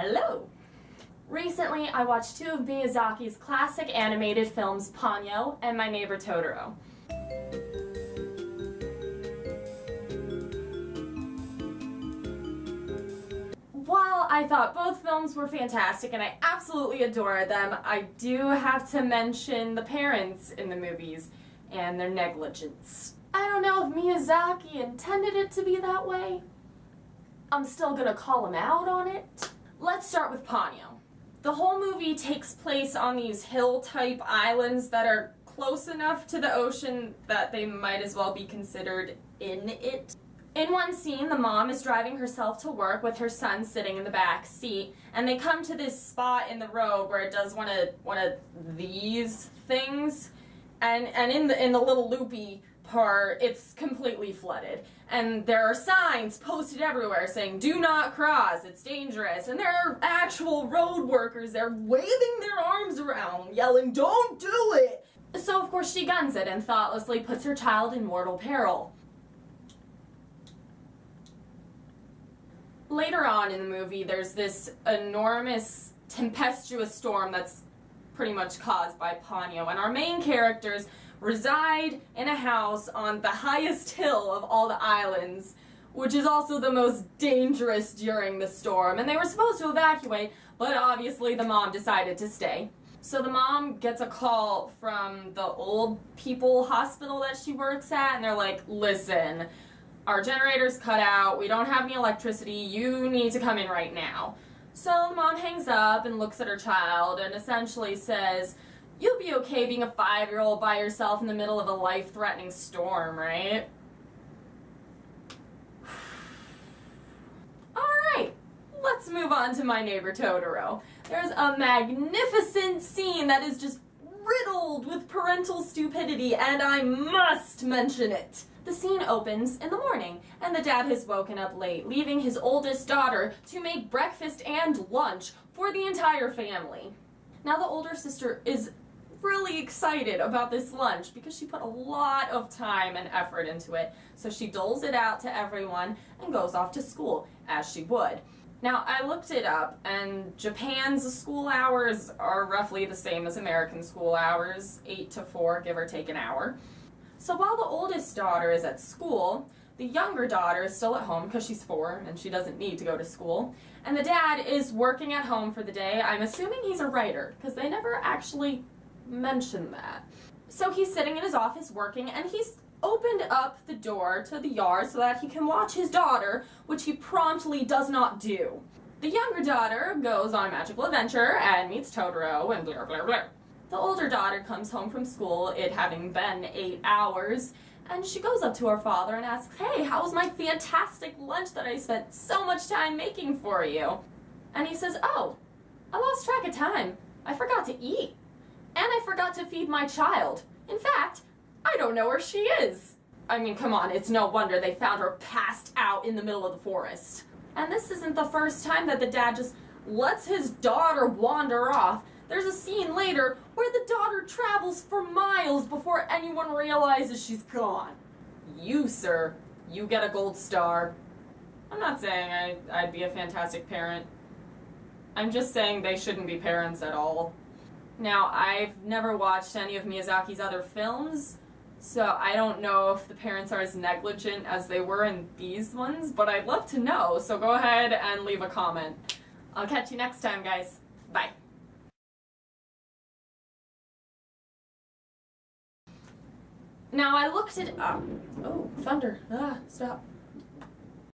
Hello! Recently, I watched two of Miyazaki's classic animated films, Ponyo and My Neighbor Totoro. While I thought both films were fantastic and I absolutely adored them, I do have to mention the parents in the movies and their negligence. I don't know if Miyazaki intended it to be that way. I'm still gonna call him out on it. Let's start with Ponyo. The whole movie takes place on these hill-type islands that are close enough to the ocean that they might as well be considered in it. In one scene, the mom is driving herself to work with her son sitting in the back seat, and they come to this spot in the road where it does one of these things, and in the little loopy part, it's completely flooded. And there are signs posted everywhere saying, "Do not cross, it's dangerous." And there are actual road workers there waving their arms around, yelling, "Don't do it!" So of course she guns it and thoughtlessly puts her child in mortal peril. Later on in the movie, there's this enormous tempestuous storm that's pretty much caused by Ponyo, and our main characters reside in a house on the highest hill of all the islands, which is also the most dangerous during the storm. And they were supposed to evacuate, but obviously the mom decided to stay. So the mom gets a call from the old people hospital that she works at, and they're like, "Listen, our generator's cut out, we don't have any electricity, you need to come in right now." So the mom hangs up and looks at her child and essentially says, "You'll be okay being a 5-year-old by yourself in the middle of a life-threatening storm, right?" Alright, let's move on to My Neighbor Totoro. There's a magnificent scene that is just riddled with parental stupidity, and I must mention it. The scene opens in the morning, and the dad has woken up late, leaving his oldest daughter to make breakfast and lunch for the entire family. Now the older sister is really excited about this lunch because she put a lot of time and effort into it, so she doles it out to everyone and goes off to school, as she would. Now, I looked it up, and Japan's school hours are roughly the same as American school hours, 8 to 4, give or take an hour. So while the oldest daughter is at school, the younger daughter is still at home because she's 4 and she doesn't need to go to school, and the dad is working at home for the day. I'm assuming he's a writer because they never actually mention that. So he's sitting in his office working, and he's opened up the door to the yard so that he can watch his daughter, which he promptly does not do. The younger daughter goes on a magical adventure and meets Totoro and blah blah blah. The older daughter comes home from school, it having been 8 hours, and she goes up to her father and asks, "Hey, how was my fantastic lunch that I spent so much time making for you?" And he says, "Oh, I lost track of time. I forgot to eat. And I forgot to feed my child. In fact, I don't know where she is." I mean, come on, it's no wonder they found her passed out in the middle of the forest. And this isn't the first time that the dad just lets his daughter wander off. There's a scene later where the daughter travels for miles before anyone realizes she's gone. You, sir, you get a gold star. I'm not saying I'd be a fantastic parent. I'm just saying they shouldn't be parents at all. Now, I've never watched any of Miyazaki's other films, so I don't know if the parents are as negligent as they were in these ones, but I'd love to know, so go ahead and leave a comment. I'll catch you next time, guys. Bye. Now, I looked it up. Oh, thunder. Stop.